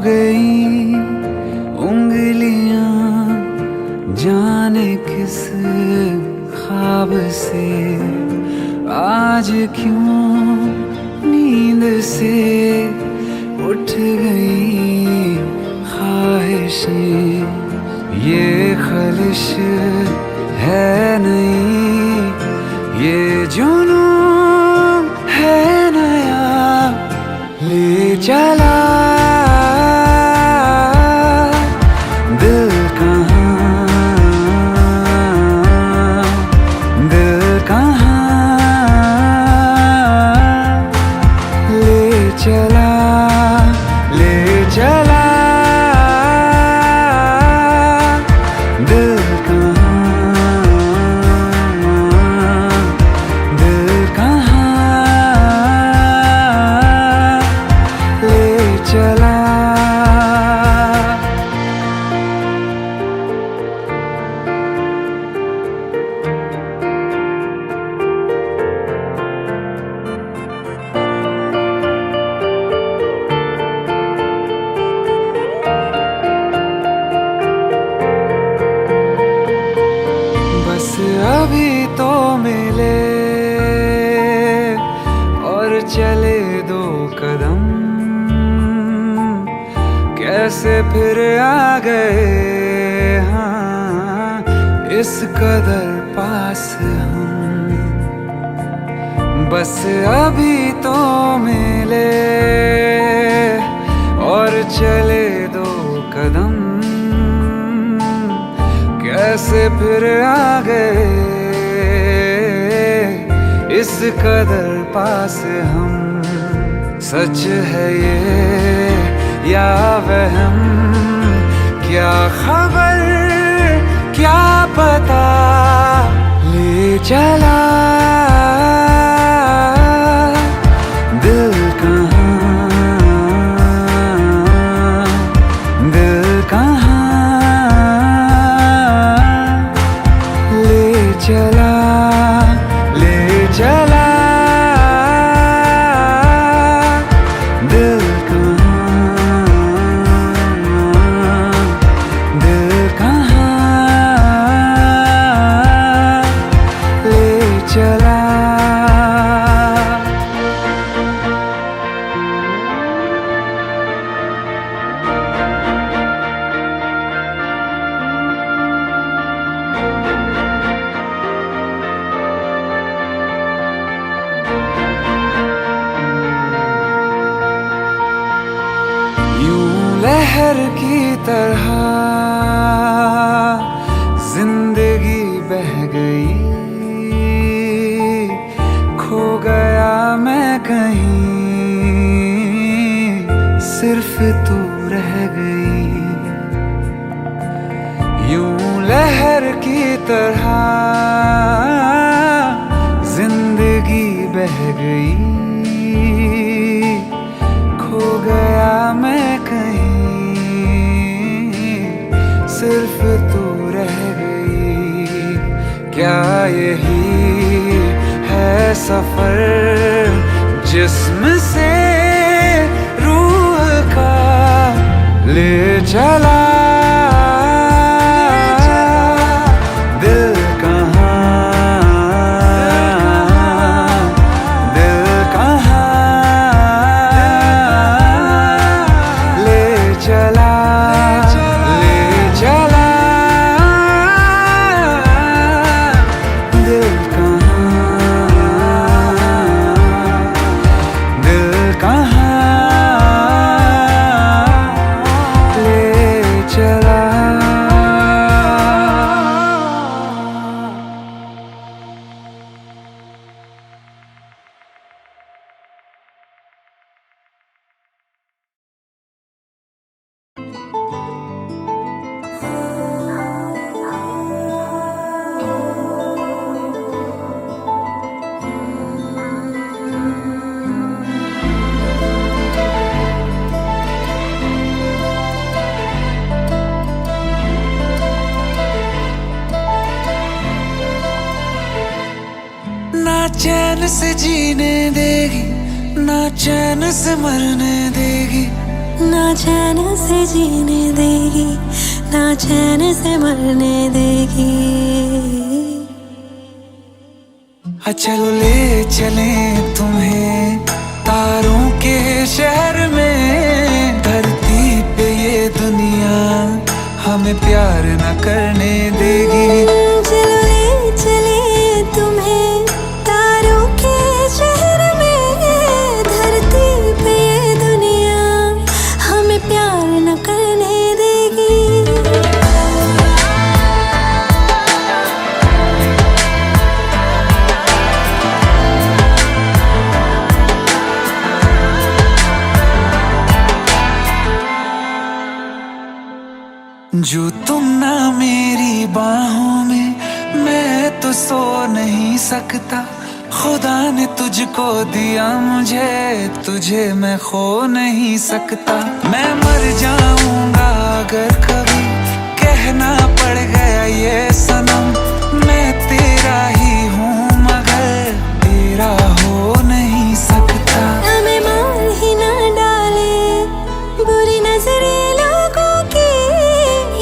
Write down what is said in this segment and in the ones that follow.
गई उंगलियां जाने किस ख्वाब से, आज क्यों नींद से उठ गई ख्वाहिशें। ये ख्वाहिश है नहीं, ये जुनून है नया, ले चला दिल कहाँ, दिल कहाँ ले चला, ले चला दिल कहाँ, दिल कहाँ ले चला। बस अभी तो मिले और चले दो कदम, कैसे फिर आ गए हाँ इस कदर पास हम। बस अभी तो मिले और चले दो कदम, कैसे फिर आ गए इस कदर पास हम। सच है ये या वहम, क्या खबर क्या पता, ले चला दिल कहाँ, दिल कहाँ ले चला, ले चला दिल कहाँ, दिल कहाँ ले चला। लहर की तरह जिंदगी बह गई, खो गया मैं कहीं, सिर्फ तू रह गई। यूं लहर की तरह जिंदगी बह गई, खो गया मैं कहीं, सिर्फ तू रह गई। क्या यही है सफर जिस्म से रूह का ले चला दिल कहाँ, दिल कहाँ ले चला, चैन से जीने देगी ना चैन से मरने देगी, ना चैन से जीने देगी, ना चैन से मरने देगी। चलो ले चले तुम्हें तारों के शहर में, धरती पे ये दुनिया हमें प्यार न करने देगी। चलो ले चले तुम्हें तारों के शहर में, धरती पे ये दुनिया हमें प्यार न करने देगी। जो तुम ना मेरी बाहों में, मैं तो सो नहीं सकता। खुदा ने तुझको दिया मुझे, तुझे मैं खो नहीं सकता। मैं मर जाऊंगा अगर कभी कहना पड़ गया ये सनम, मैं तेरा ही हूँ मगर तेरा हो नहीं सकता। हमें मार ही ना डाले बुरी नजरें लोगों की,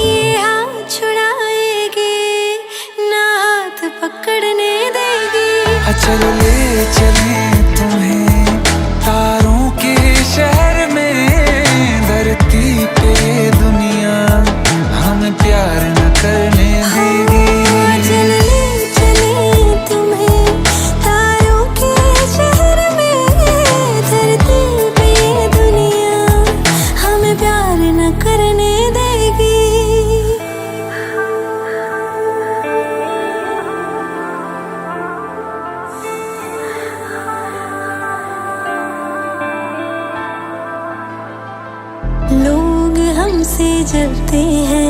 ये हाथ छुड़ाएगी ना हाथ पकड़ने देगी। चलो ले चले तुम्हें तारों के शहर में, धरती पे दुनिया हमें प्यार न करने देगी। चलो ले चले तुम्हें तारों के शहर में, धरती पे दुनिया हमें प्यार न करने देगी। लोग हमसे जलते हैं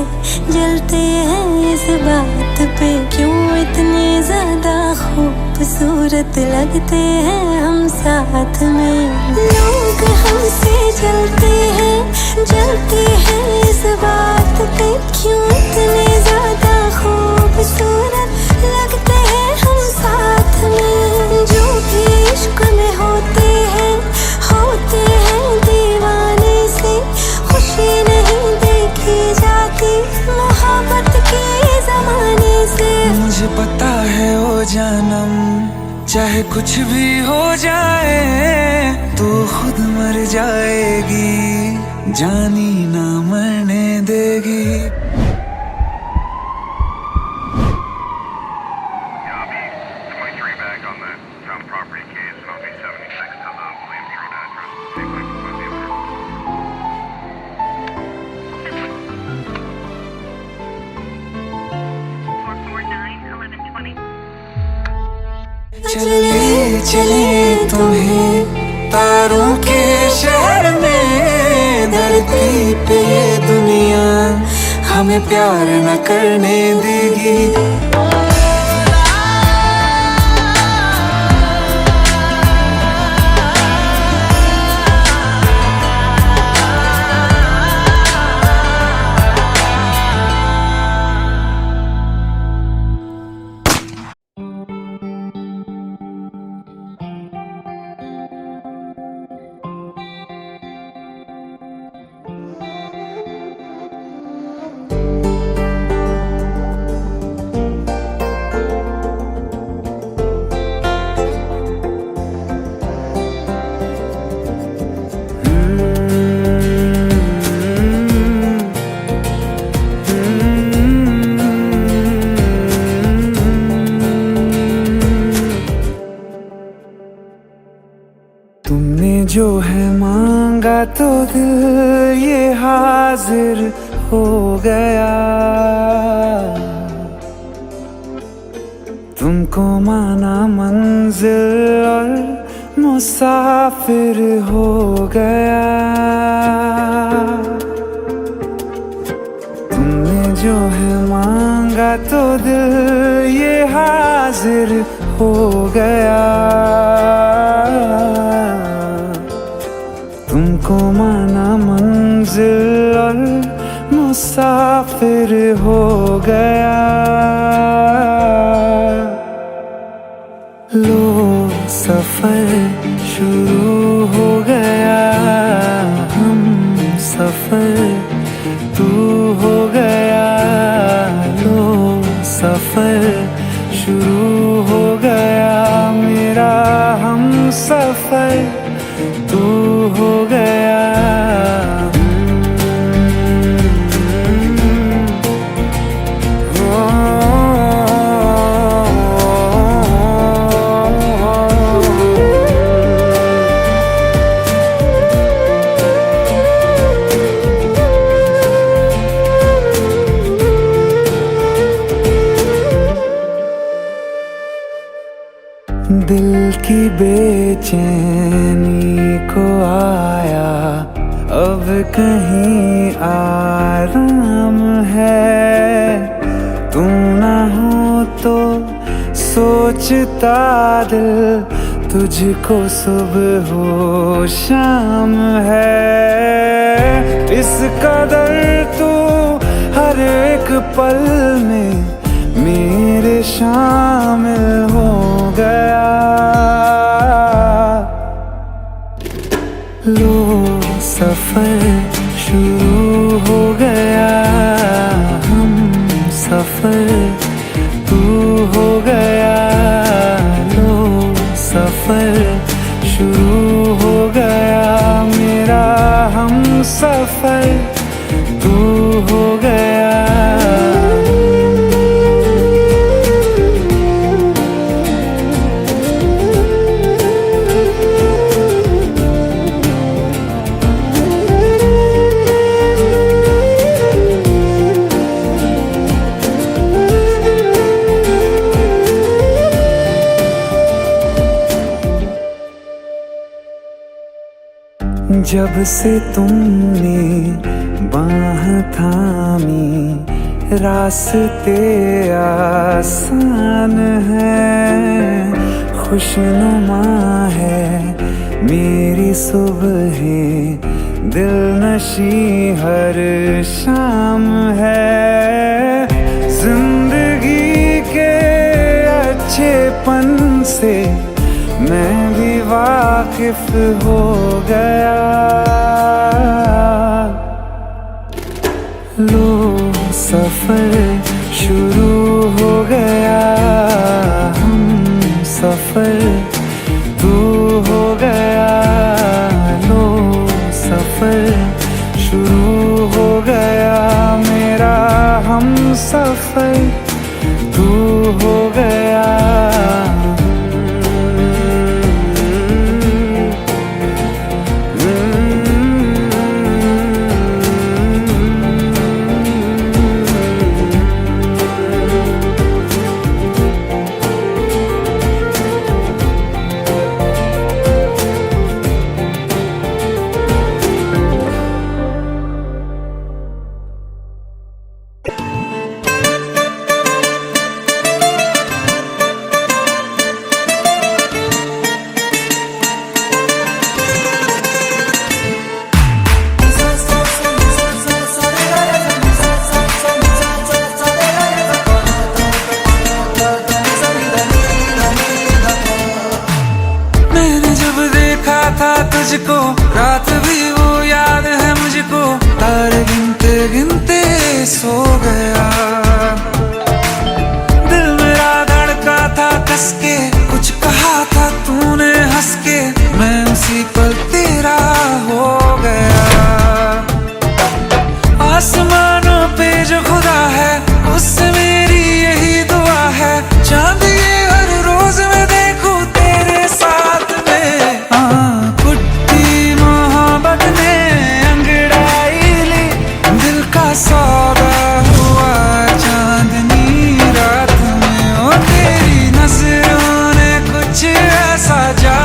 इस बात पे, क्यों इतने ज्यादा खूबसूरत लगते हैं हम साथ में। लोग हमसे जलते हैं इस बात पे, क्यों इतने ज्यादा खूबसूरत लगते हैं हम साथ में। जो भी इश्क में होते हैं दीवाने से, खुशी नहीं देखी जाती मोहब्बत के ज़माने से। मुझे पता है ओ जानम, चाहे कुछ भी हो जाए तू खुद मर जाएगी, जानी ना मरने देगी। चले चले तुम्हें तारों के शहर में, धरती पे ये दुनिया हमें प्यार न करने देगी। तुमने जो है मांगा तो दिल ये हाजिर हो गया, तुमको माना मंजिल और मुसाफिर हो गया। तुमने जो है मांगा तो दिल ये हाजिर हो गया, तुमको माना मंजिल और मुसाफिर हो गया। लो सफर शुरू हो गया, हम सफर तू हो गया। दिल की बेचैनी को आया अब कहीं आराम है। तू ना हो तो सोचता दिल तुझको सुबह हो शाम है। इस कदर तू हर एक पल में मेरे शामिल हो गया। लो सफर शुरू हो गया, हम सफर तू हो गया। लो सफर शुरू हो गया, मेरा हम सफर तू हो गया। जब से तुमने बाह थामी रास्ते आसान हैं। खुशनुमा है मेरी सुबहें, दिल नशी हर शाम है। जिंदगी के अच्छेपन से मैं भी वाकिफ हो गया। लो सफर शुरू हो गया, हम सफर तू हो गया। लो सफर शुरू हो गया, मेरा हम सफर तू हो गया। तुझको रात भी वो याद है मुझको, तारे गिनते गिनते सो गया। दिल मेरा धड़का था कस के, कुछ कहा था तूने हंस के, मैं उसी पल तेरा हो गया। आसमानों पे जो खुदा है उससे मेरी यही दुआ है, चांद ये हर रोज मैं देखूं तेरे साथ में। सौदा हुआ चांदनी रात में, ओ तेरी नजरों ने कुछ ऐसा जा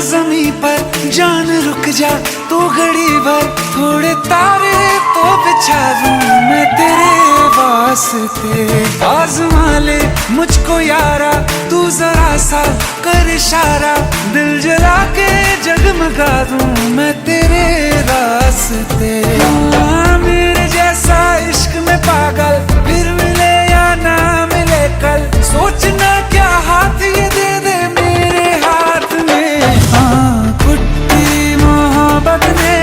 जमी पर जान रुक जा तू घड़ी भर, थोड़े तारे तो बिछा दूं मैं तेरे वास्ते। आज़मा ले मुझको यारा तू जरा सा कर इशारा, दिल जला के जगमगा दूं मैं तेरे रास्ते। मेरे जैसा इश्क में पागल फिर मिले या ना मिले कल, सोचना क्या हाथ ये दे दे मेरे हाथ में। हाँ कुट्टी मोहब्बत ने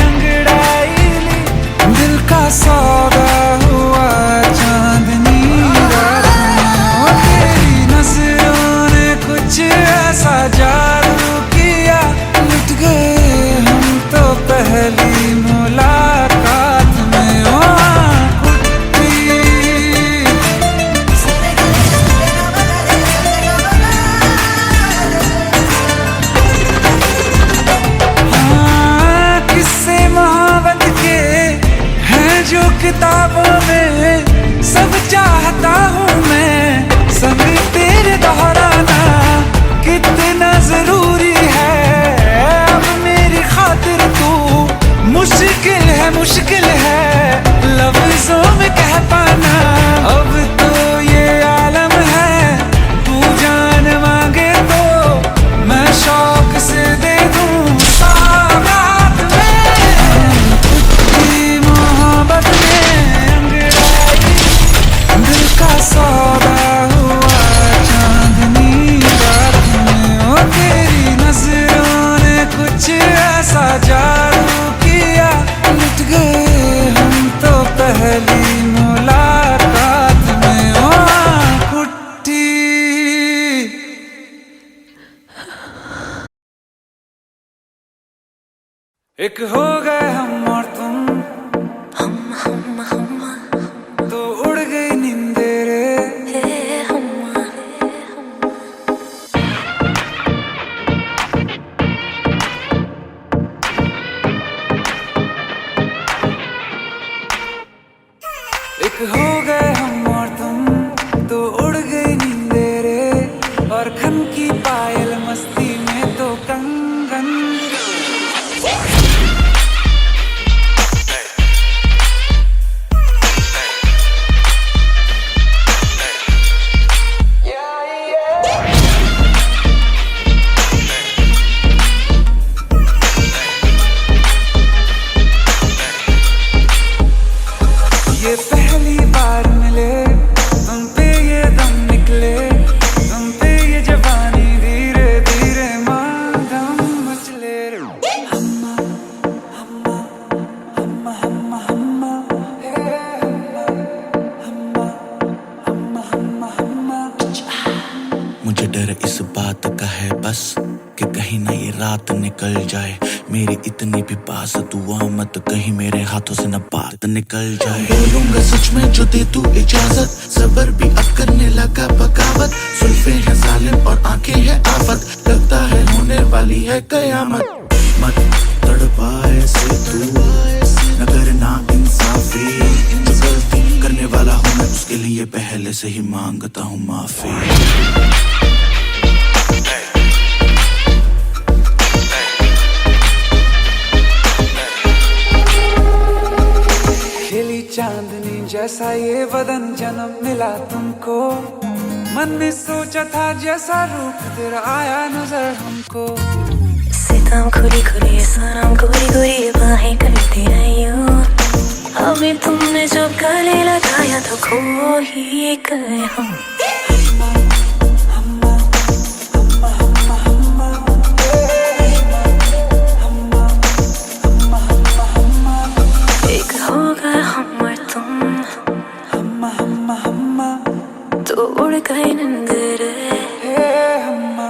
अंगड़ाई ली, दिल का सौदा हुआ चांदनी रात में। तेरी नजरों ने कुछ ऐसा जादू किया, लुट गए हम तो पहली मुलाकात में। हाँ किस्से मोहब्बत के हैं जो किताबों में, सब चाहता हूँ मैं संग तेरे दोहराना, कितना जरूरी है अब मेरी खातिर तू। मुश्किल है लफ्जों में कह पाना, अब तो ये आलम है तू जान मांगे तो मैं शौक से दे दूं सौगात में। तेरी मोहब्बत में अंगड़ाई, दिल का सौदा हुआ चांदनी रात में। ओ तेरी नजरों ने कुछ ऐसा जादू किया, लुट गए हम तो पहली मुलाकात में। ओ कुट्टी। एक हो गए हम और तुम, तो उड़ गई नींदे रे। एक हो गए हम और तुम, तो उड़ गई नींदे रे, और खन की पायल मस्ती में तो कंगन। ये पहली बार मिले तुम पे ये दम निकले, तुम पे ये जवानी धीरे धीरे मांगम मचले। हम्मा हम्मा हम्मा हम्मा हम्मा हे हम्मा हम्मा हम्मा हम्मा हम्मा। मुझे डर इस बात का है बस कि कहीं ना ये रात निकल जाए, मेरी इतनी भी पास दुआ मत कहीं मेरे हाथों से न बात निकल जाए। बोलूंगा सच में जो दे तू इजाजत, सबर भी अब करने लगा बगावत। जुल्फे हैं जालिम और आंखें हैं आफत, लगता है होने वाली है कयामत। मत तड़पाए से तू न करना इंसाफी, जो गलती करने वाला हूँ मैं उसके लिए पहले से ही मांगता हूँ माफी। खिली चांदनी जैसा ये बदन जन्म मिला तुमको, मन में सोचा था जैसा रूप तेरा आया नजर हमको। सितम खुली खुली सनम गोरी गोरी बाहें करती आईयो, अभी तुमने जो गले लगाया तो खो ही गए हम। एक हो गए हम और तुम, हम्मा हम्मा हम्मा तो उड़ गए नींद रे। हम्मा।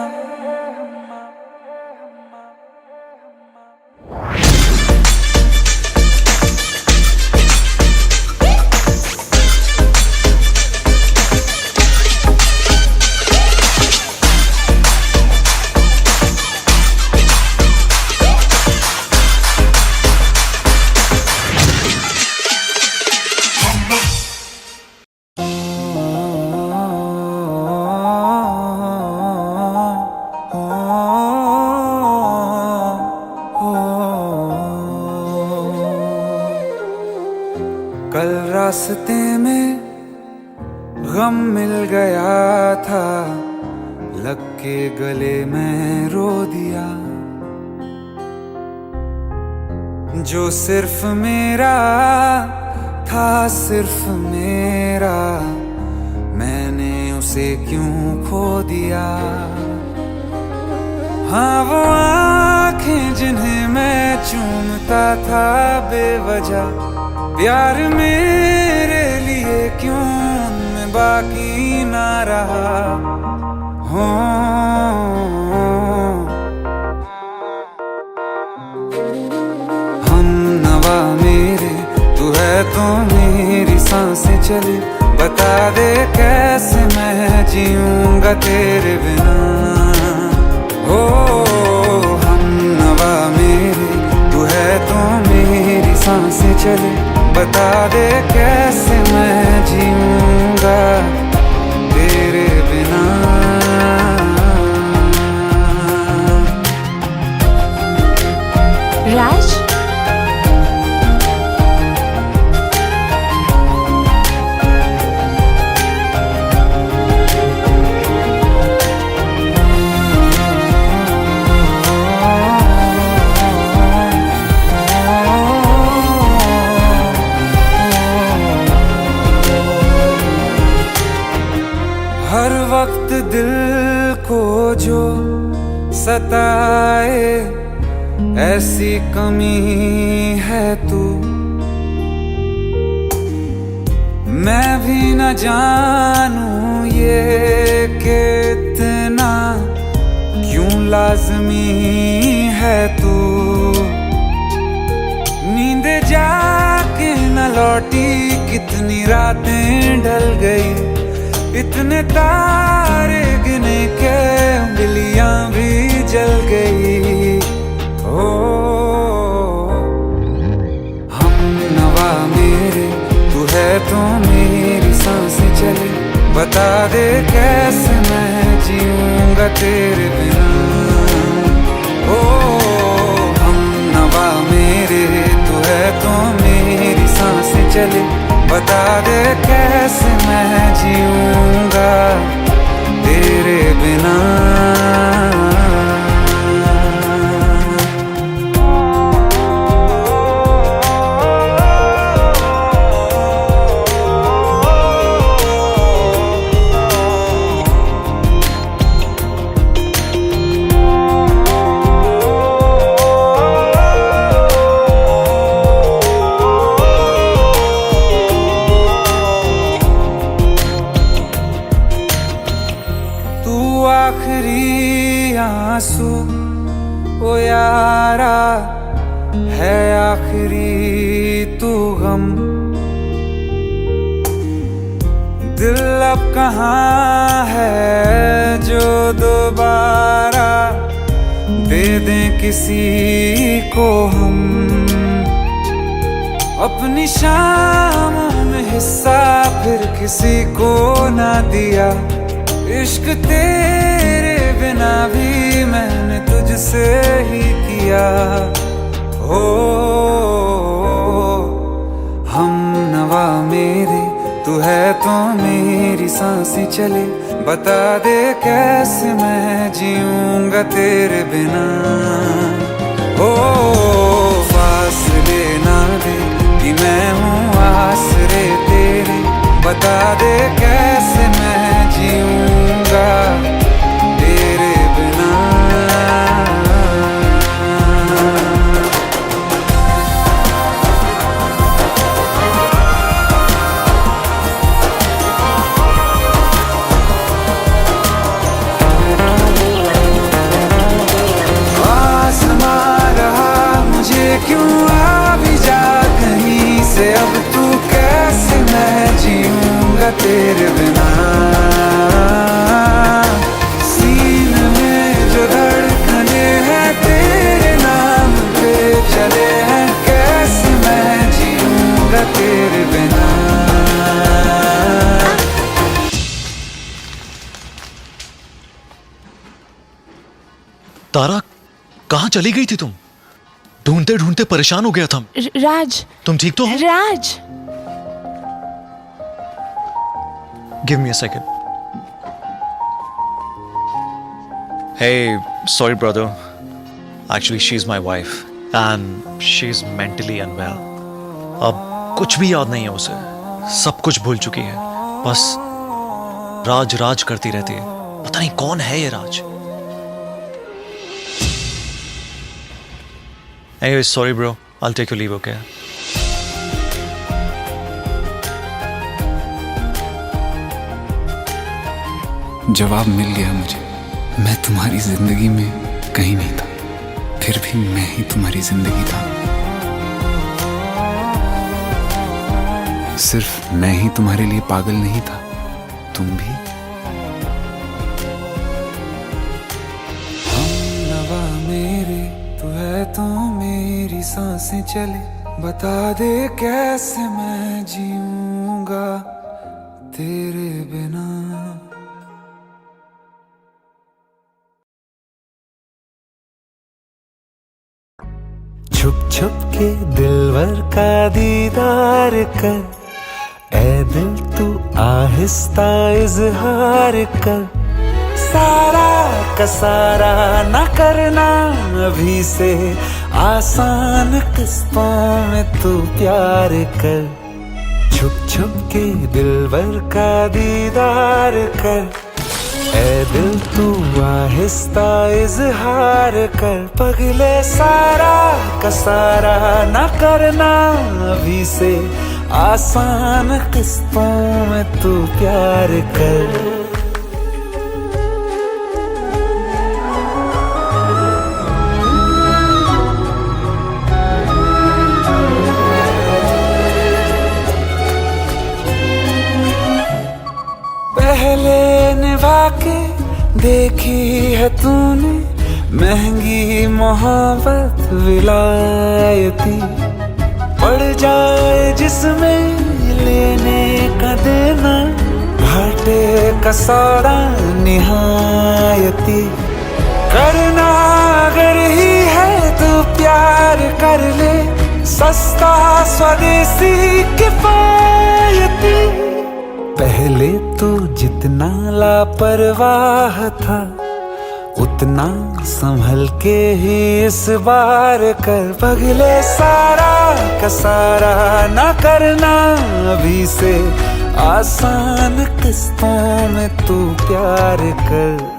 रास्ते में गम मिल गया था, लग के गले में रो दिया। जो सिर्फ मेरा था, सिर्फ मेरा, मैंने उसे क्यों खो दिया। हाँ वो आंखें जिन्हें मैं चूमता था बेवजह, प्यार मेरे लिए क्यों उनमें बाकी ना रहा। हो हम नवा मेरे, तू है तो मेरी सांसें चले, बता दे कैसे मैं जीऊंगा तेरे बिना। हो हम नवा मेरे, तू है तो मेरी सांसें चले, बता दे कैसे मैं जीऊंगा तेरे बिना। राज, हर वक्त दिल को जो सताए, ऐसी कमी है तू। मैं भी न जानूं ये कि इतना क्यों लाज़मी है तू। नींद जाके न लौटी, कितनी रातें ढल गई, इतने तारे गिने के उंगलियां भी जल गई। ओ हम नवा मेरे, तू है तो मेरी सांसें चले, बता दे कैसे मैं जीऊंगा तेरे बिना। ओ हम नवा मेरे, तू है तो मेरी सांसें चले, बता दे कैसे मैं जीऊंगा तेरे बिना। आखिरी आंसू ओ यारा है, आखिरी तू गम। दिल अब कहाँ है जो दोबारा दे दें किसी को हम। अपनी शामों में हिस्सा फिर किसी को ना दिया, इश्क तेरे बिना भी मैंने तुझसे ही किया। हो हम नवा मेरे, तू है तो मेरी सांसें चले, बता दे कैसे मैं जीऊंगा तेरे बिना। हो फासले ना दे कि मैं हूँ आसरे तेरे, बता दे कैसे मैं जीऊंगा तेरे बिना। आसमां रहा मुझे क्यों, आ भी जा कहीं से, अब तू कैसे मैं जीऊंगा तेरे बिना। सीने में जो धड़कने हैं तेरे नाम पे चले हैं, कैसे मैं जीऊंगा तेरे बिना। तारा, कहाँ चली गई थी तुम? ढूंढते ढूंढते परेशान हो गया था। राज, तुम ठीक तो हो? राज, Give me a second. Hey, sorry brother. Actually, she's my wife and she's mentally unwell. अब कुछ भी याद नहीं है उसे. सब कुछ भूल चुकी है. बस राज राज करती रहती है. पता नहीं कौन है ये राज. Anyway, sorry bro. I'll take your leave, okay? जवाब मिल गया मुझे. मैं तुम्हारी जिंदगी में कहीं नहीं था, फिर भी मैं ही तुम्हारी जिंदगी था. सिर्फ मैं ही तुम्हारे लिए पागल नहीं था, तुम भी. हमनवा मेरे तू है तो मेरी सांसें चले. बता दे कैसे मैं जीऊंगा तेरे बिना. छुप छुप के दिलवर का दीदार कर. ऐ दिल तू आहिस्ता इजहार कर. सारा का सारा ना करना अभी से. आसान किस्तों में तू प्यार कर. छुप छुप के दिलवर का दीदार कर. ऐ दिल तू आहिस्ता इजहार कर. पगले सारा का सारा ना करना अभी से. आसान किस्तों में तू प्यार कर. पहले निभा के देखी है तूने महंगी मोहब्बत विलायती. पड़ जाए जिसमें लेने का देना. घाटे का सौदा निहायती. करना अगर ही है तो प्यार कर ले. सस्ता स्वदेशी किफायती. पहले तो जितना लापरवाह था उतना संभल के ही इस बार कर. पगले सारा का सारा ना करना अभी से. आसान किस्तों में तू प्यार कर.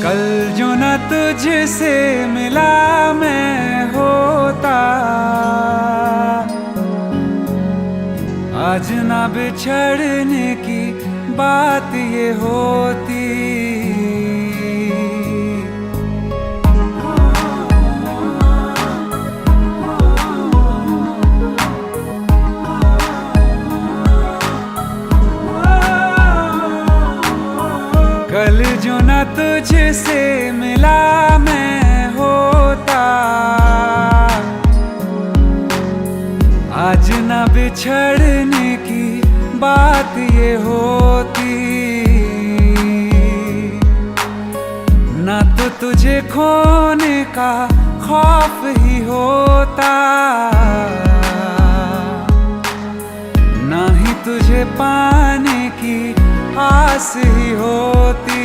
कल जो न तुझसे मिला मैं होता. आज ना बिछड़ने की बात ये होती. कल जो न तुझसे मिला मैं होता. आज न बिछड़ने की बात ये होती. न तो तुझे खोने का खौफ ही होता. न ही तुझे पाने की आस ही होती.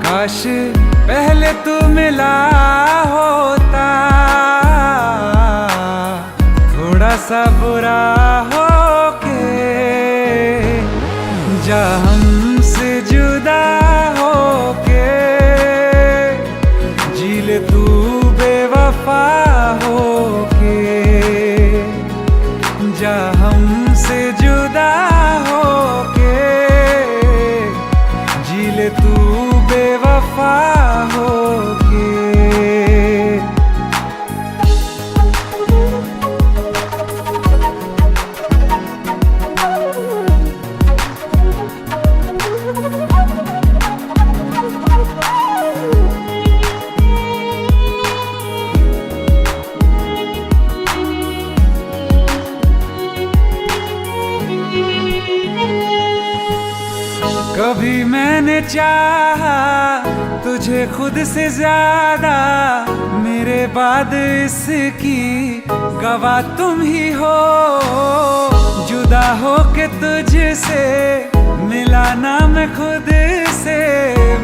काश पहले तू मिला होता. थोड़ा सा बुरा हो के जा हमसे जुदा हो के. जी ले तू बेवफा हो के. जा हमसे जुदा हो के. जी ले तू बेवफा चाहा तुझे खुद से ज्यादा, मेरे बाद इसकी गवाह तुम ही हो। जुदा हो के तुझसे मिला ना मैं खुद से,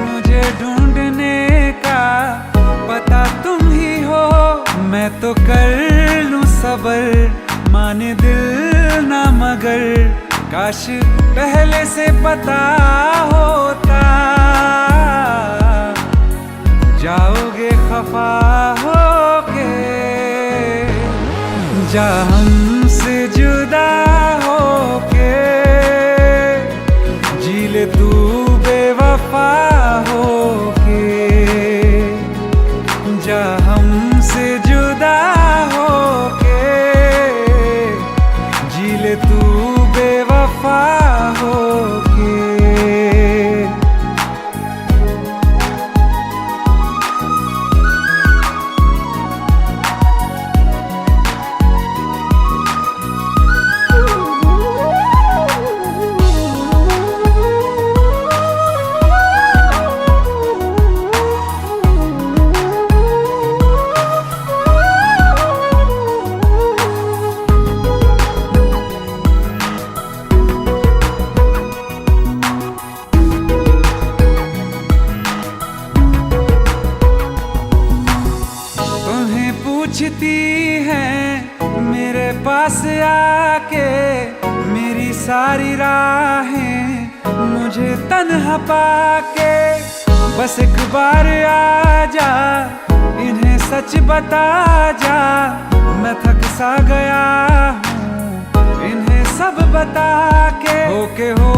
मुझे ढूंढने का पता तुम ही हो। मैं तो कर लूं सबर, माने दिल ना मगर, काश पहले से पता होता। जाओगे खफा होके, जा हमसे जुदा होके, जी ले तू बेवफा होके। जा हमसे जुदा होके, जी ले तू बेवफा होके। पूछती है मेरे पास आके, मेरी सारी राहें मुझे तन्हा पाके। बस एक बार आ जा, इन्हें सच बता जा, मैं थक सा गया हूँ इन्हें सब बता के। होके हो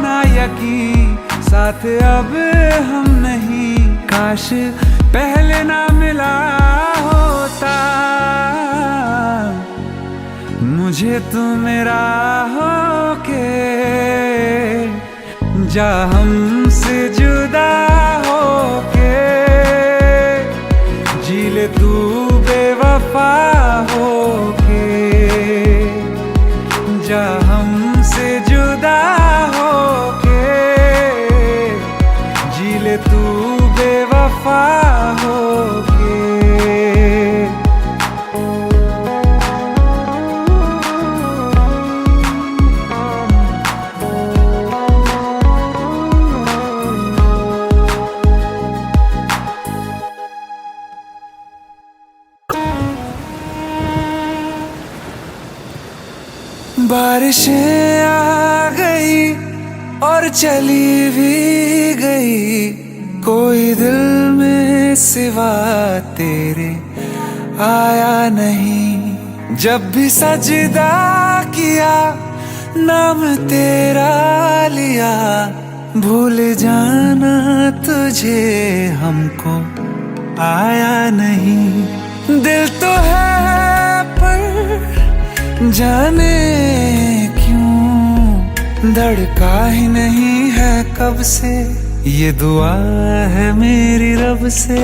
ना यकीन, साथ अब हम नहीं, काश पहले ना मिला होता। मुझे तू मेरा होके, जा हमसे जुदा होके, जी ले तू बेवफा होके। जा हमसे जुदा होके, जी ले तू बेवफा होके। बारिशें आ गई और चली भी गई, कोई दिल में सिवा तेरे आया नहीं। जब भी सजदा किया नाम तेरा लिया, भूल जाना तुझे हमको आया नहीं। दिल तो है पर जाने क्यों धड़का ही नहीं है कब से, ये दुआ है मेरी रब से।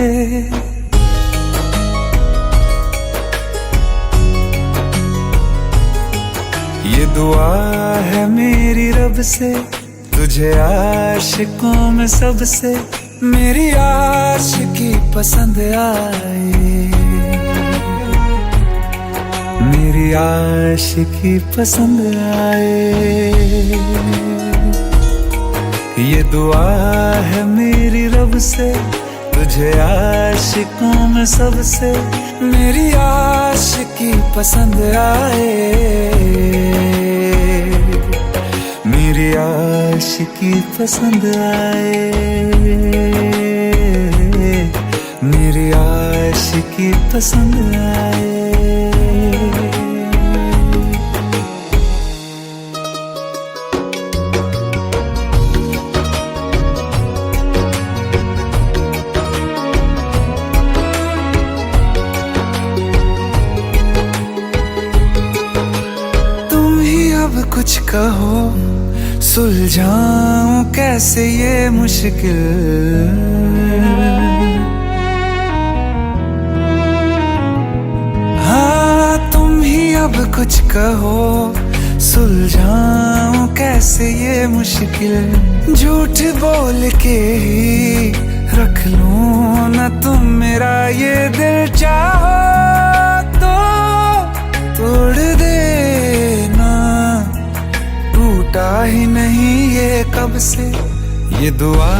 ये दुआ है मेरी रब से, तुझे आशिकों में सबसे मेरी आशिकी पसंद आए। मेरी आशिकी पसंद आए। ये दुआ है मेरी रब से, तुझे आशिकों में सबसे मेरी आशिकी पसंद आए। मेरी आशिकी पसंद आए। मेरी आशिकी पसंद आए। कुछ कहो सुलझाऊं कैसे ये मुश्किल, हाँ तुम ही अब कुछ कहो सुलझाऊं कैसे ये मुश्किल, झूठ बोल के ही रख लूं ना तुम मेरा ये दिल, चाहो तो तोड़ देना, टूटा ही नहीं ये कब से, ये दुआ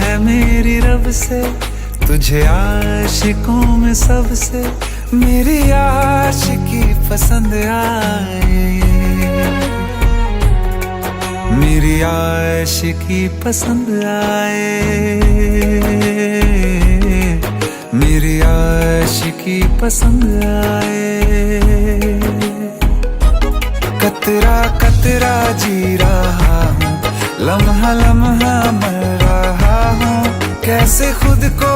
है मेरी रब से, तुझे आशिकों में सबसे मेरी आशिकी पसंद आए, मेरी आशिकी पसंद आए, मेरी आशिकी पसंद आए। कतरा कतरा जी रहा हूँ, लम्हा लम्हा मर रहा हूँ, कैसे खुद को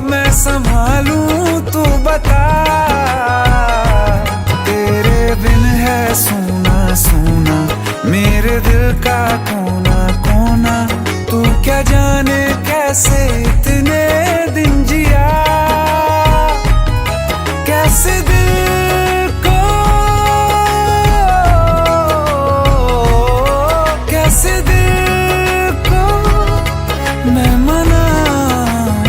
मैं संभालूं तू बता, तेरे बिन है सूना सूना मेरे दिल का कोना कोना, तू क्या जाने कैसे इतने दिन जिया, कैसे दिल को, कैसे दिल को मैं मनाऊं,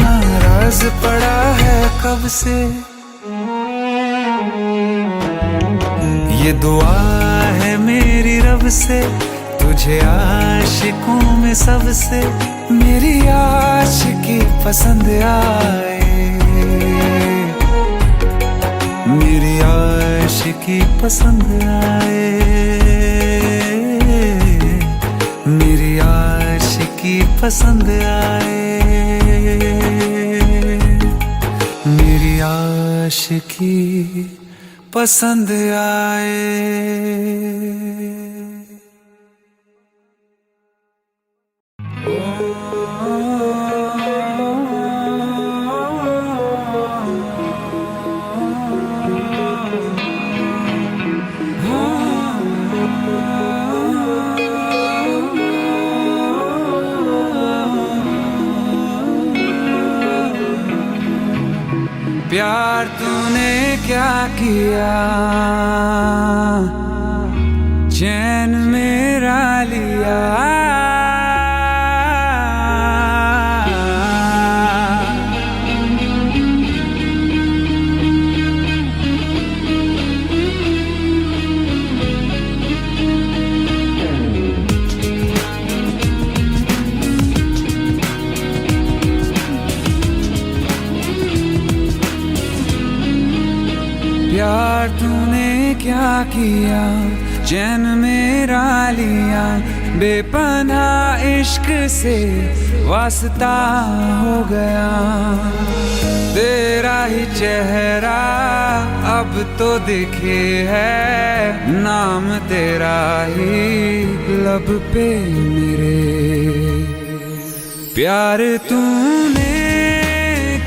नाराज पड़ा है कब से, ये दुआ है मेरी रब से, तुझे आशिकों में सबसे मेरी आशिकी पसंद आए, मेरी आशिकी पसंद आए, मेरी आशिकी पसंद आए, मेरी आशिकी पसंद आए। प्यार तूने क्या किया, चैन मेरा लिया, प्यार तूने क्या किया, चैन मेरा लिया, बेपनाह इश्क से वास्ता हो गया, तेरा ही चेहरा अब तो दिखे है, नाम तेरा ही लब पे मेरे, प्यार तूने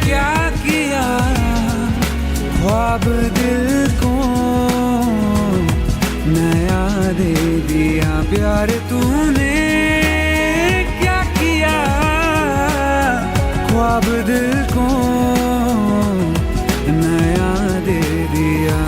क्या किया, ख्वाब दिल को नया दे दिया, प्यार तूने क्या किया, ख्वाब दिल को नया दे दिया,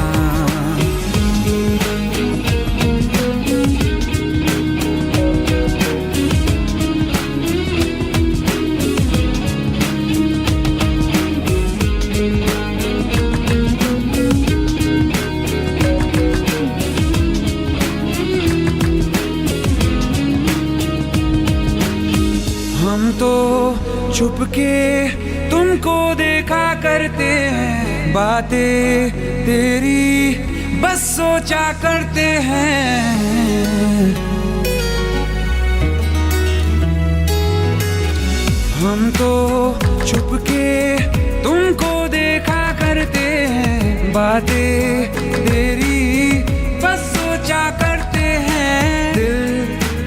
हम तो छुपके तुमको देखा करते हैं, बातें तेरी बस सोचा करते हैं, हम तो छुपके तुमको देखा करते हैं, बातें तेरी बस सोचा करते हैं, दिल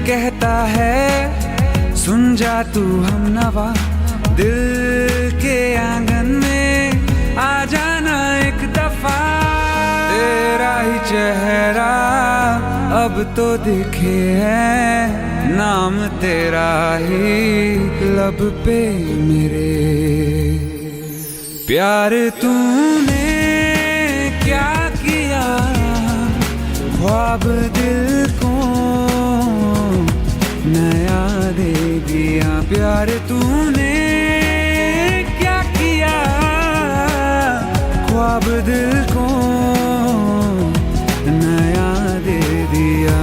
कहता है सुन जा तू हमनवा, दिल के आंगन में आ जाना एक दफा, तेरा ही चेहरा अब तो दिखे है, नाम तेरा ही लब पे मेरे, प्यार तूने क्या किया, ख्वाब दिल को नया दे दिया प्यार तूने क्या किया, ख्वाब दिल को नया दे दिया।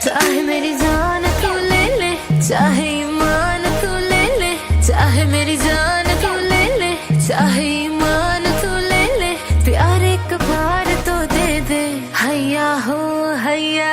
चाहे मेरी जान तू ले ले, चाहे ईमान तू ले ले, चाहे मेरी जान तू ले ले, चाहे ईमान तू ले ले, प्यार एक बार तो दे दे, हैया हो हैया।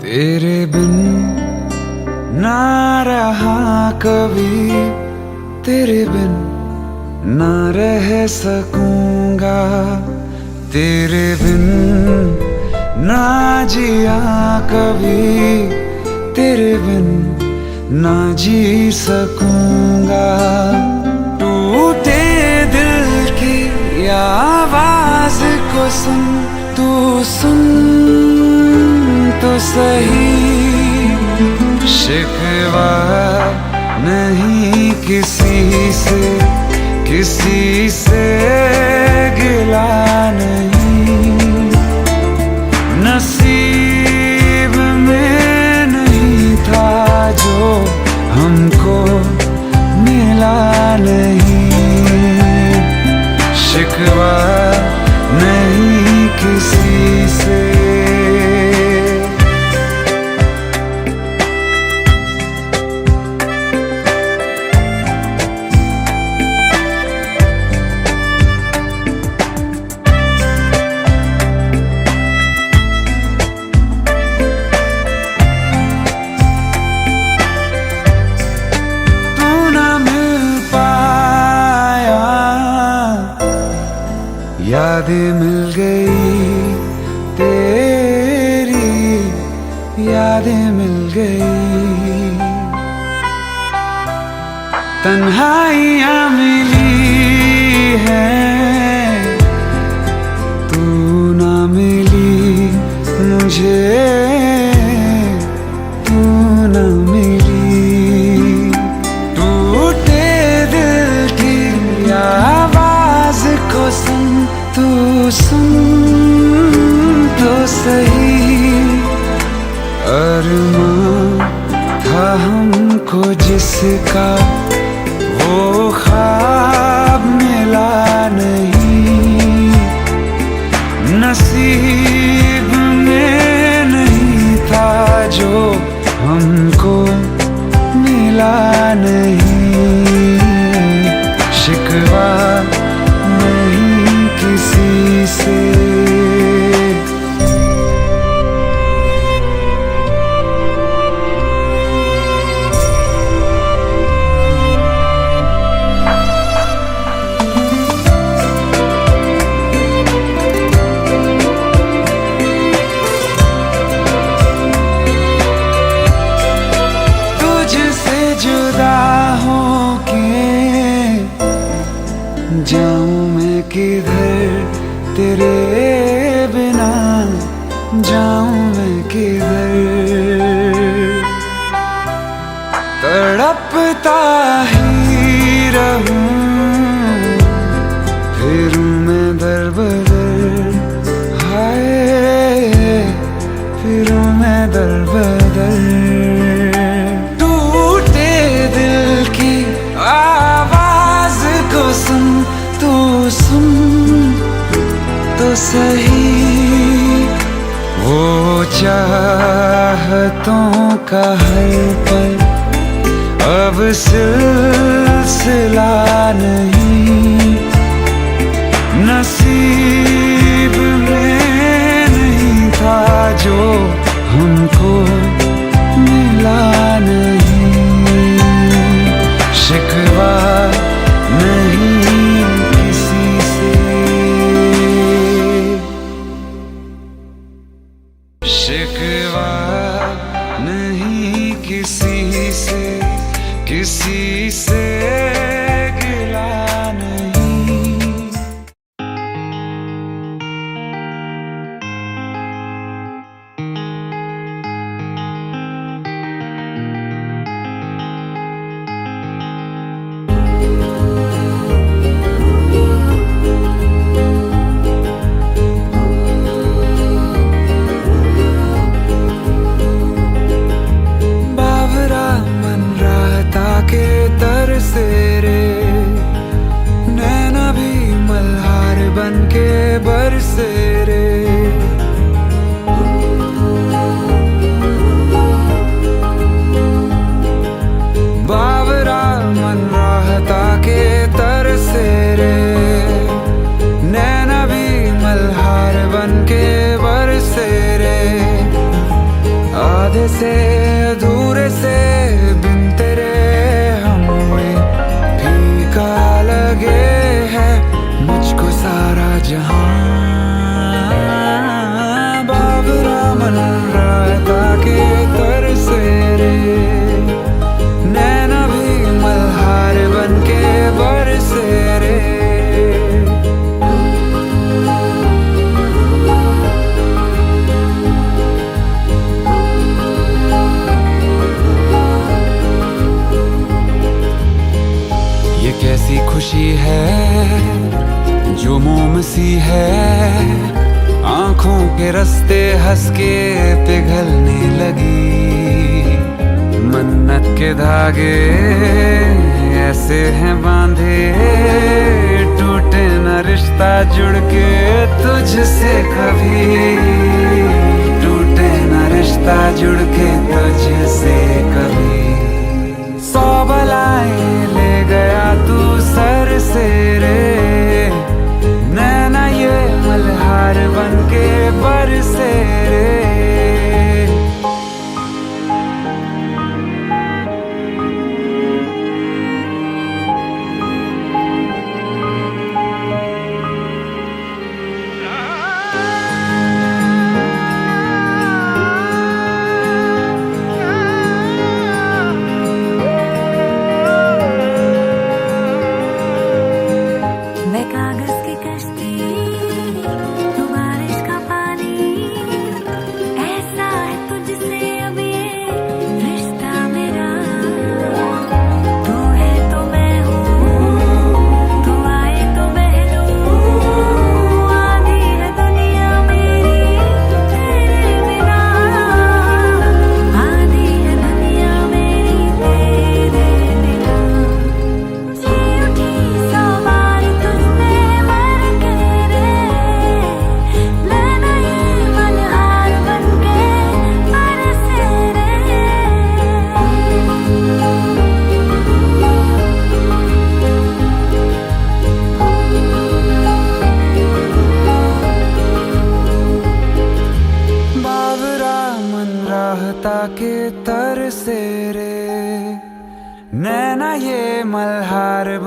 तेरे बिन ना रहा कभी, तेरे बिन ना रह सकूंगा, तेरे बिन ना जिया कभी, तेरे बिन ना जी सकूंगा। टूटे दिल की आवाज को सुन, तू सुन तो सही, शिकवा नहीं किसी से, किसी से गिला नहीं, नसीब में नहीं था जो हमको मिला नहीं, शिकवा नहीं किसी से। यादें मिल गई तेरी, यादें मिल गई। तन्हाइयाँ मिली हैं, तू ना मिली मुझे, तू ना मिली। टूटे दिल की आवाज को सुन, तू सुन तो सही। अरमां था हमको जिसका, वो ख्वाब मिला नहीं। नसीब में नहीं था जो हमको मिला नहीं। शिकवा नहीं किसी से, जाऊं मैं किधर तेरे बिना, जाऊं मैं किधर। तड़पता ही रहूं, फिरूं मैं दर बदर, हाय फिरूं मैं दर बदर। टूटे दिल की आवाज को सुन, तू सुन तो सही। वो चाहतों का हर पल अब सिलसिला नहीं। नसीब में नहीं था जो हमको मिला नहीं। शिकवा नहीं किसी से, शिकवा नहीं किसी से, किसी से गिला नहीं। बरसे रे, बावरा मन राहता के तरसे रे। नैना भी मल्हार बन के बरसे रे। आधे से अधूरे से बिन तेरे हम फीका लगे है मुझको सारा जहां। बावरा मन राहता के तरसे रे, नैना भी मल्हार बन के बरसे रे। ये कैसी खुशी है जो मोम सी है, आंखों के रास्ते हंस के पिघलने लगी। मन्नत के धागे ऐसे हैं बांधे, टूटे न रिश्ता जुड़ के तुझसे कभी। टूटे न रिश्ता जुड़ के तुझसे कभी। 100 बलाएं ले गया तू सर से रे। नैना ये मल्हार बन के बरसे रे।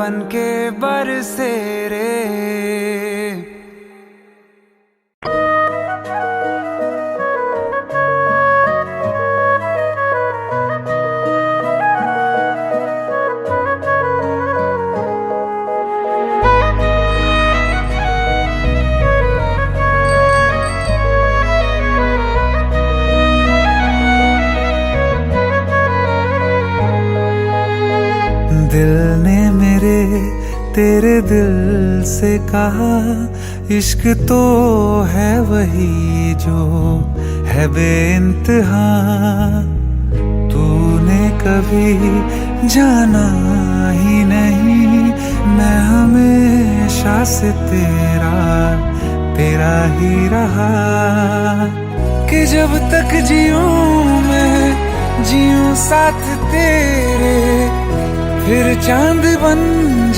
बनके बरसे रे। दिल ने मेरे तेरे दिल से कहा इश्क तो है वही जो है बेइंतहा। तूने कभी जाना ही नहीं मैं हमेशा से तेरा ही रहा। कि जब तक जीऊं मैं जीऊं साथ तेरे, फिर चांद बन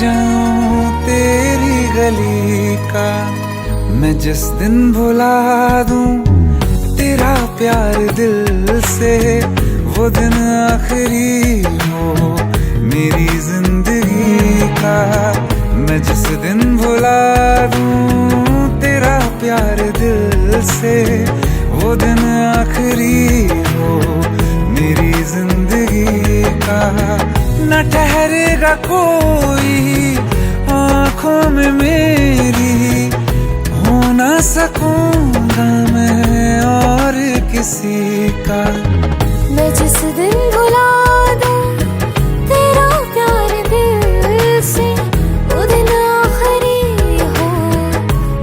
जाऊं तेरी गली का। मैं जिस दिन भुला दूं तेरा प्यार दिल से, वो दिन आखिरी हो मेरी जिंदगी का। मैं जिस दिन भुला दूं तेरा प्यार दिल से, वो दिन आखिरी हो मेरी जिंदगी का। न ठहरेगा कोई आँखों में मेरी, हो ना सकूंगा मैं और किसी का। मैं जिस दिन भुला दूं तेरा प्यार दिल से, वो दिन आखिरी हो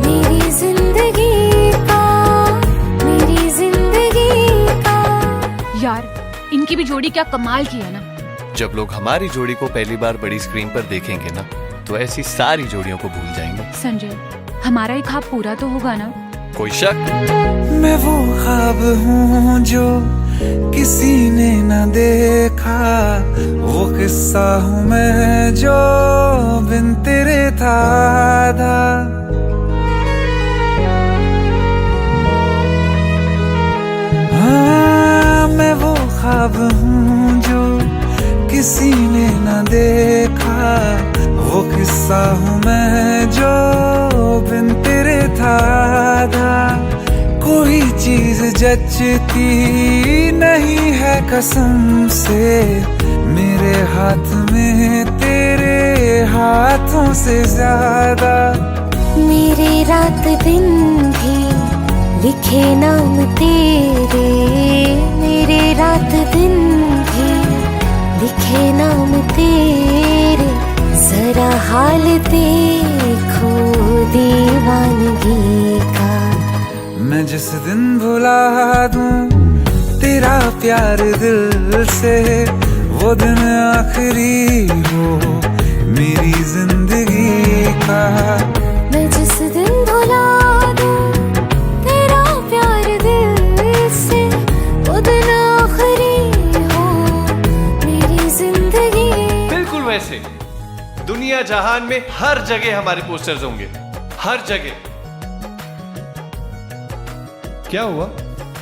मेरी जिंदगी का, मेरी जिंदगी का। यार इनकी भी जोड़ी क्या कमाल की है ना। जब लोग हमारी जोड़ी को पहली बार बड़ी स्क्रीन पर देखेंगे ना, तो ऐसी सारी जोड़ियों को भूल जाएंगे। संजय, हमारा एक ख्वाब पूरा तो होगा ना? कोई शक? मैं वो ख्वाब हूँ जो किसी ने न देखा, वो किस्सा हूँ मैं जो बिन तेरे था। हाँ, मैं वो ख्वाब हूँ जो किसी ने न देखा, वो किस्सा हूँ मैं जो बिन तेरे था। कोई चीज जचती नहीं है कसम से मेरे हाथ में तेरे हाथों से ज्यादा। मेरे रात दिन भी लिखे नाम तेरे, मेरे रात दिन भी लिखे नाम तेरे। जरा हाल देखो दीवानगी का। मैं जिस दिन भुला दूं तेरा प्यार दिल से, वो दिन आखिरी हो मेरी जिंदगी का। मैं जिस दिन भुला दूं तेरा प्यार दिल से, वो दिन आखिरी हो मेरी जिंदगी। बिल्कुल वैसे दुनिया जहान में हर जगह हमारे पोस्टर्स होंगे, हर जगह। क्या हुआ?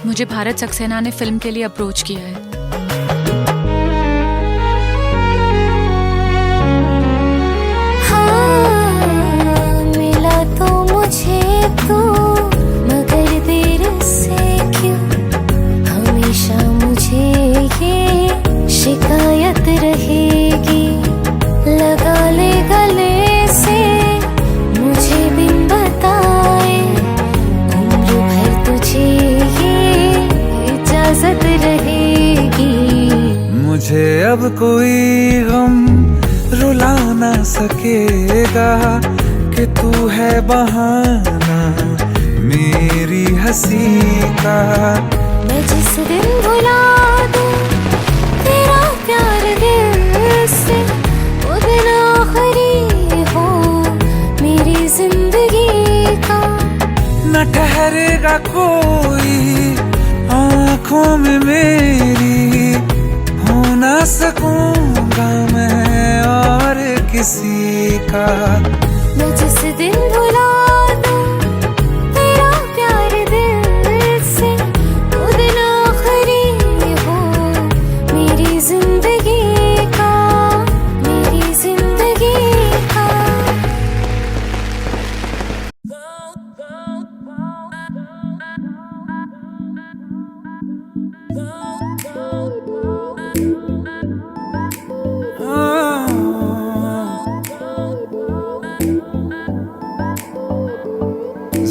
मुझे भारत सक्सेना ने फिल्म के लिए अप्रोच किया है। हाँ, मिला तो मुझे तो, मगर देर से क्यों हमेशा मुझे ये शिकायत रहेगी। लगा ले गले से मुझे बिन बताए, उम्र भर तुझे ये इजाजत रहेगी। मुझे अब कोई गम रुला ना सकेगा कि तू है बहाना मेरी हंसी का। मैं जिस दिन भुला दूं तेरा प्यार दिल से, वो दिन आखिरी हो मेरी जिंदगी का। न ठहरेगा कोई आँखों में मेरी, हो ना सकूंगा मैं और किसी का। मैं जिस दिन भुला दूं तेरा प्यार दिल से, वो दिन आखिरी हो मेरी जिंदगी का, मेरी जिंदगी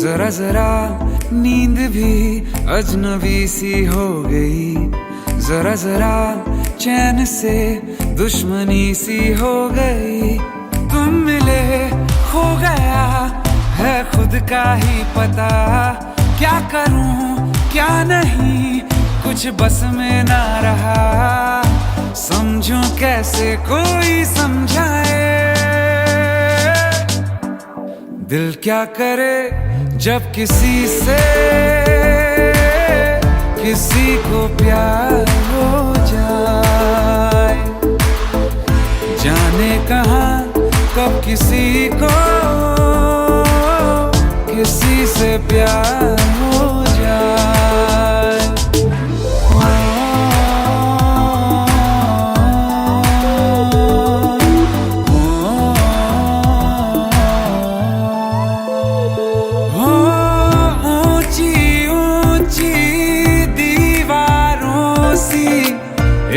जरा जरा नींद भी अजनबी सी हो गई, जरा जरा चैन से दुश्मनी सी हो गई। तुम मिले हो गया है खुद का ही पता, क्या करूं क्या नहीं कुछ बस में ना रहा। समझूं कैसे कोई समझाए, दिल क्या करे जब किसी से किसी को प्यार हो जाए। जाने कहाँ कब किसी को किसी से प्यार हो जाए। ऊंची ऊंची दीवारों सी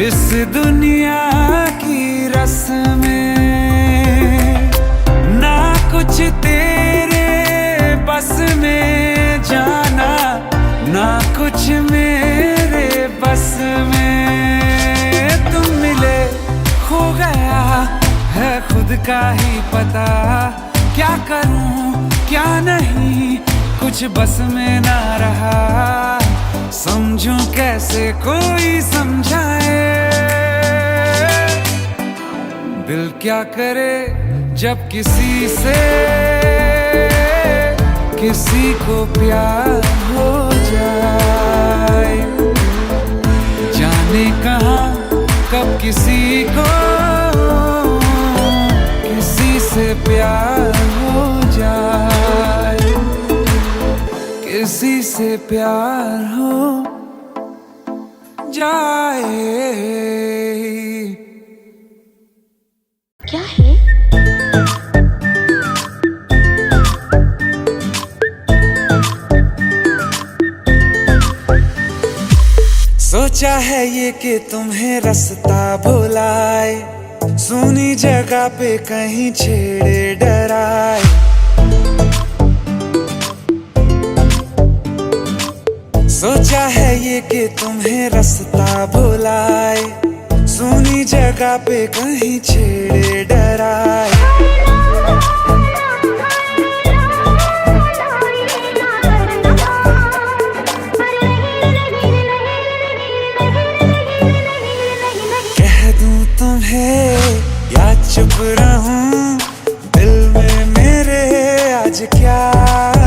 इस दुनिया की रस्में, ना कुछ तेरे बस में जाना, ना कुछ मेरे बस में। तुम मिले हो गया है खुद का ही पता, क्या करूं क्या नहीं कुछ बस में ना रहा। समझूं कैसे कोई समझाए, दिल क्या करे जब किसी से किसी को प्यार हो जाए। जाने कहाँ कब किसी को किसी से प्यार हो जाए, किसी से प्यार हो जाए। क्या है? सोचा है ये कि तुम्हें रास्ता भुलाए, सुनी जगह पे कहीं छेड़े डराए। सोचा है ये कि तुम्हें रास्ता भुलाए, सुनी जगह पे कहीं छेड़े डराए। कह दूं तुम्हें या चुप रहूं, दिल में मेरे आज क्या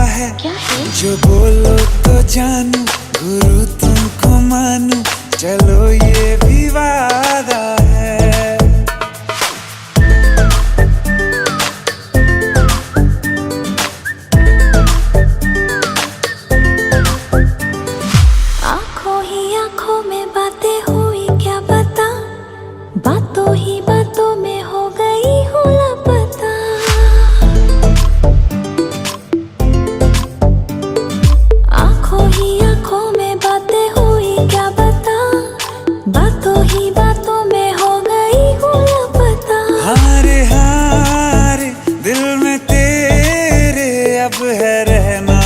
है? जो बोलो तो जानू, गुरु तुमको मानू, चलो ये भी वादा है। आंखों ही आंखों में बातें हुई क्या पता, बातों ही बातों में हो गई हूँ लापता। आंखों ही आंखों में बातें हुई क्या पता, बातों ही बातों में हो गई हूँ लापता। हारे हारे दिल में तेरे अब है रहना,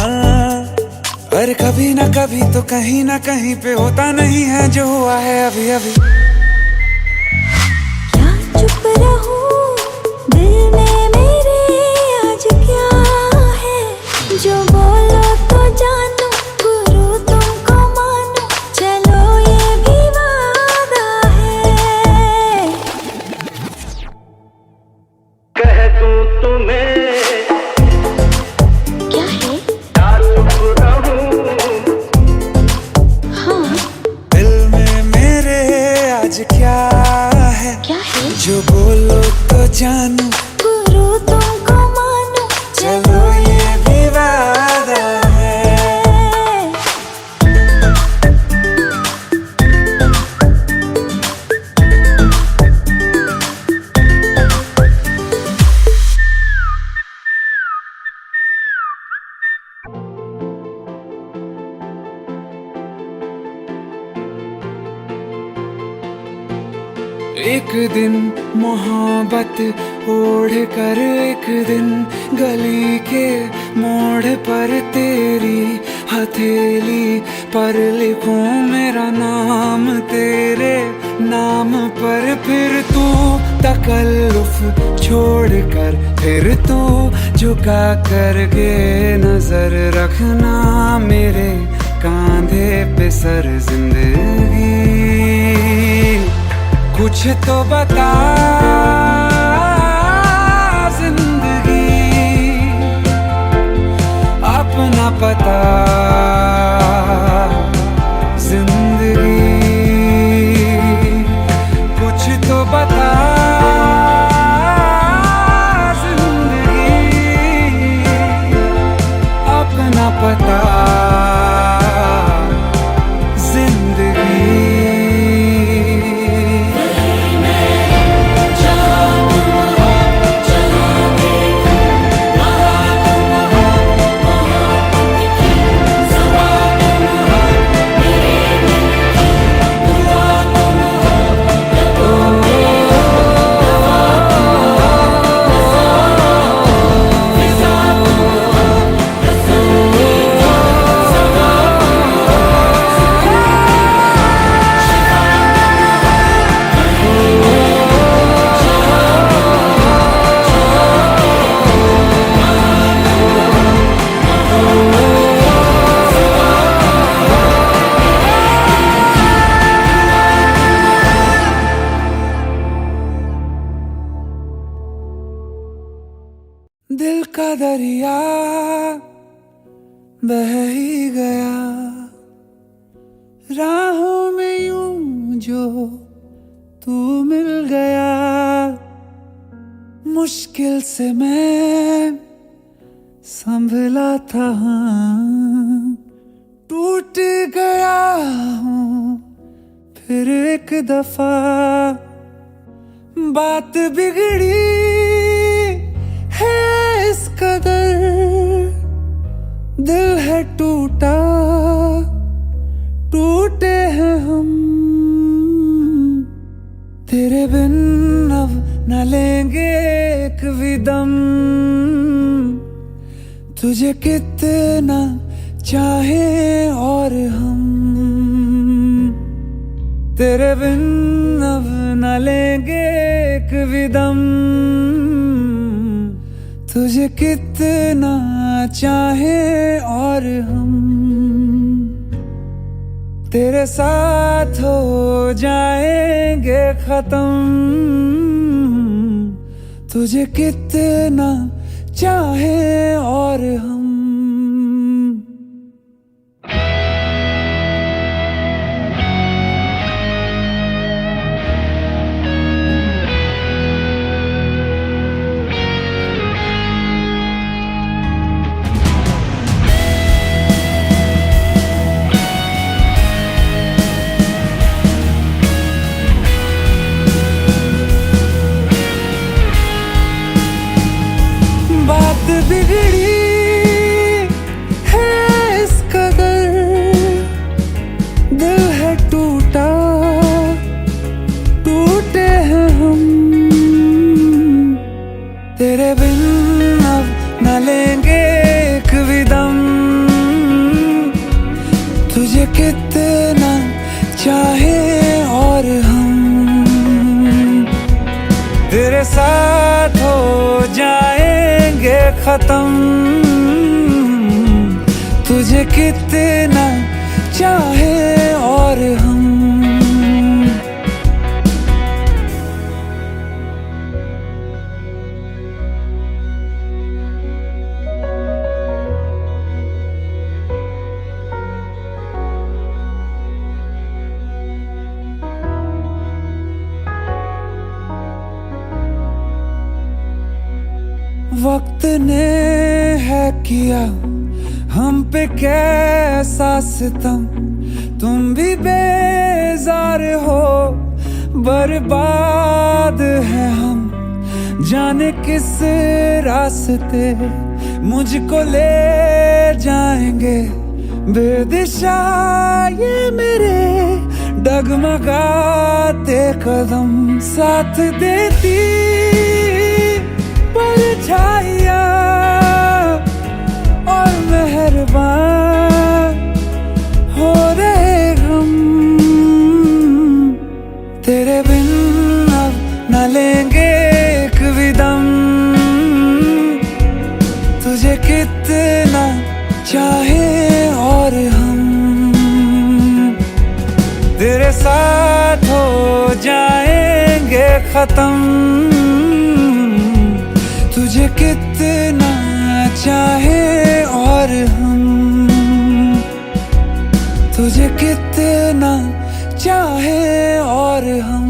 पर कभी ना कभी तो कहीं ना कहीं पे होता नहीं है जो हुआ है अभी अभी। क्या चुप रहूं, दिल में मेरे आज क्या है? जो बोलो तो जानू, गुरु तुमको मानू, चलो ये भी वादा है। कह दूं तुम्हें क्या है? या चुप रहूं, हाँ दिल में मेरे आज क्या है? क्या है? जो बोलो एक दिन मोहब्बत ओढ़ कर एक दिन गली के मोड़ पर तेरी हथेली पर लिखूं मेरा नाम तेरे नाम पर। फिर तू तकल्लुफ छोड़ कर फिर तू झुका करके नजर रखना मेरे कांधे पे सर जिंदगी। कुछ तो बता जिंदगी अपना पता जिंदगी। कुछ तो बता जिंदगी अपना पता दिल का दरिया बह ही गया राहों में यूं जो तू मिल गया। मुश्किल से मैं संभला था टूट गया हूँ फिर एक दफा। बात बिगड़ी है इस कदर दिल है टूटा टूटे हैं हम। तेरे बिन अब न लेंगे एक भी दम तुझे कितना चाहे और हम। तेरे बिन अब न लेंगे एक भी दम तुझे कितना चाहे और हम। तेरे साथ हो जाएंगे खत्म तुझे कितना चाहे और हम। बात बिगड़ी है इस कदर दिल है टूटा टूटे हैं हम। तेरे बिन अब न लेंगे एक भी दम तुझे कितना चाहे और हम। तेरे साथ हो जाएंगे खत्म तुझे कितना चाहे और हम। वक्त ने है किया हम पे कैसा सितम तुम भी बेजार हो बर्बाद है हम। जाने किस रास्ते मुझको ले जाएंगे बेदिशा ये मेरे डगमगाते कदम साथ देती परछाइयाँ और मेहरबान हो रहे हम। तेरे बिन अब न लेंगे एक भी दम, तुझे कितना चाहे और हम तेरे साथ हो जाएंगे खत्म, तुझे कितना चाहे और हम तुझे कितना चाहे और हम।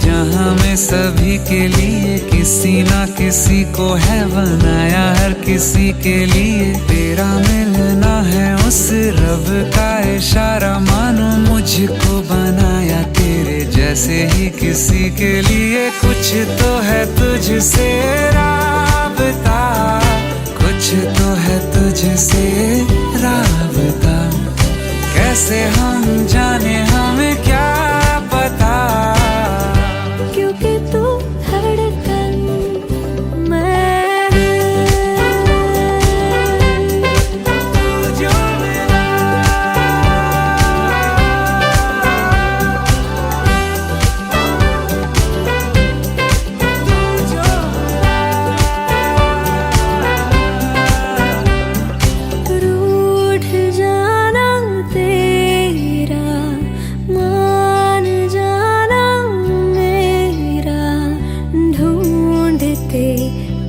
जहां में सभी के लिए किसी ना किसी को है बनाया, हर किसी के लिए तेरा मिलना है उस रब का इशारा। मानो मुझको बनाया तेरे जैसे ही किसी के लिए, कुछ तो है तुझसे राबता, कुछ तो है तुझसे राबता। कैसे हम जाने हमें क्या पता, क्योंकि तू धड़कन मैं जो मिला रूठ जाना तेरा, मान जाना मेरा, ढूंढते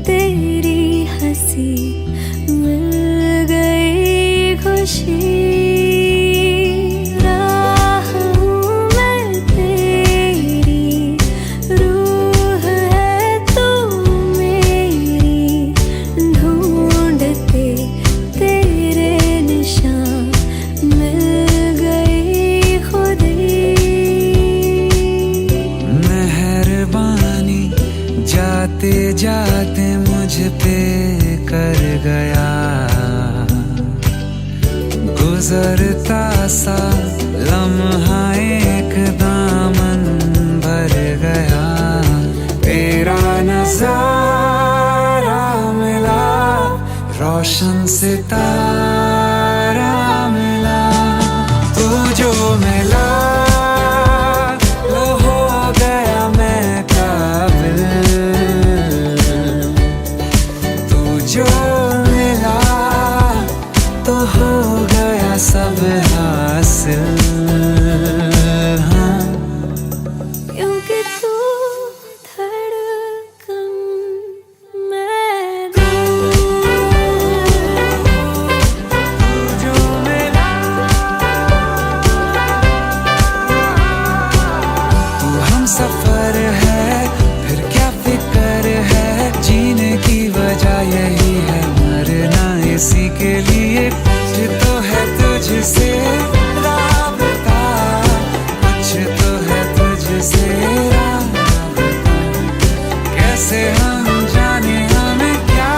तेरी हंसी मिल गई खुशी। राह हूँ मैं तेरी, रूह है तू मेरी, ढूंढते तेरे निशान मिल गई खुदी। मेहरबानी जाते जाते मुझ पे कर गया, गुजरता सा लम्हा एक दामन भर गया। तेरा नजारा मिला, रोशन सितारा मिला, तो मिला लो हो गया मैं काबिल, तू जो मिला तो हो गया सब हासिल। हाँ क्योंकि तू धड़कन मैं दिल, जो मिला तू हम सफर है, फिर क्या फिक्र है, जीने की वजह यही है, मरना इसी के लिए, कुछ तो है तुझसे राबता, कुछ तो है तुझसे राबता, कैसे हम जाने हमें क्या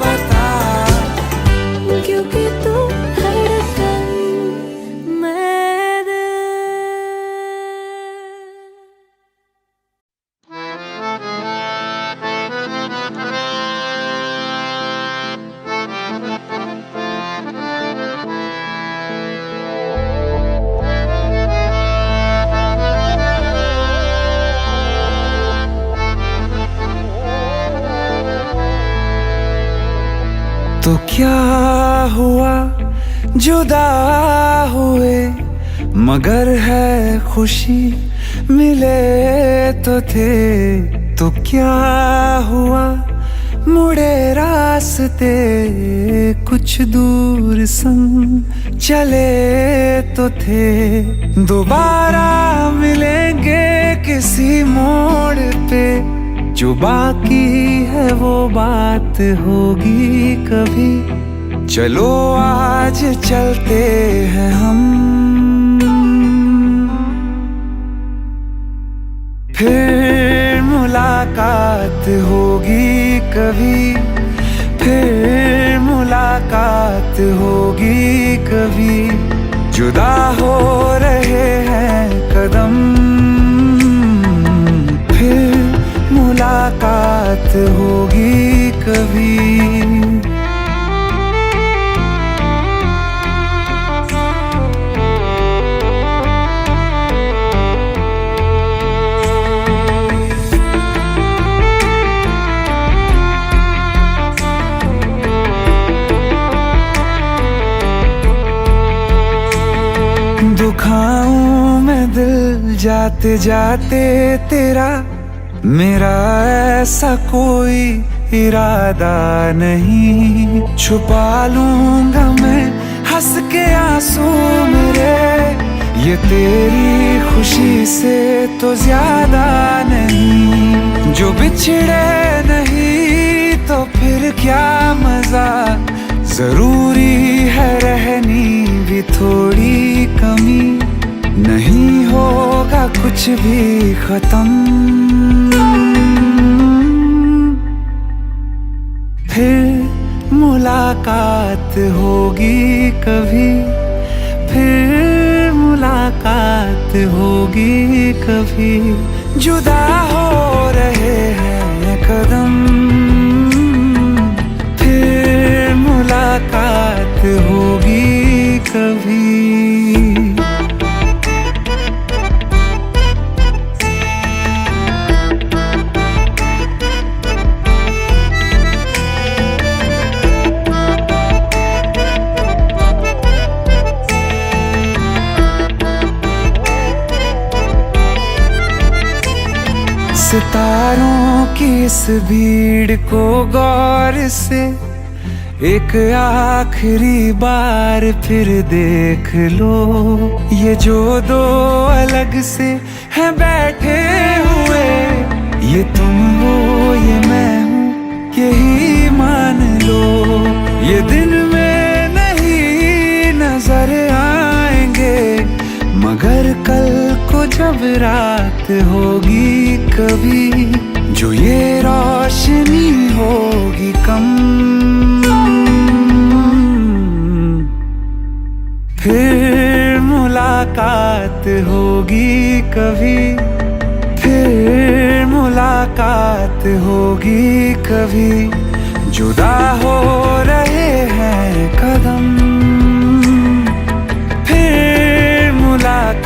पता, क्योंकि तू धड़कन मैं दिल। तो क्या हुआ जुदा हुए, मगर है खुशी मिले तो थे, तो क्या हुआ मुड़े रास्ते, कुछ दूर संग चले तो थे, दोबारा मिलेंगे किसी मोड़ पे, जो बाकी है वो बात होगी कभी, चलो आज चलते हैं हम, फिर मुलाकात होगी कभी, फिर मुलाकात होगी कभी, जुदा हो रहे हैं कदम, फिर मुलाकात होगी कभी। दुखाऊं मैं दिल जाते जाते तेरा, मेरा ऐसा कोई इरादा नहीं, छुपा लूंगा मैं हंस के आंसू मेरे, ये तेरी खुशी से तो ज्यादा नहीं, जो बिछड़े नहीं तो फिर क्या मजा, जरूरी है रहनी भी थोड़ी कमी, नहीं होगा कुछ भी खत्म, फिर मुलाकात होगी कभी, फिर मुलाकात होगी कभी, जुदा हो रहे हैं कदम, फिर मुलाकात होगी कभी। सितारों की इस भीड़ को गौर से एक आखिरी बार फिर देख लो, ये जो दो अलग से हैं बैठे हुए, ये तुम हो ये मैं हूँ यही मान लो, ये दिन में नहीं नजर आएंगे, मगर कल को जब रात होगी कभी, जो ये रोशनी होगी कम, फिर मुलाकात होगी कभी, फिर मुलाकात होगी कभी, जुदा हो रहे हैं कदम, फिर मुलाकात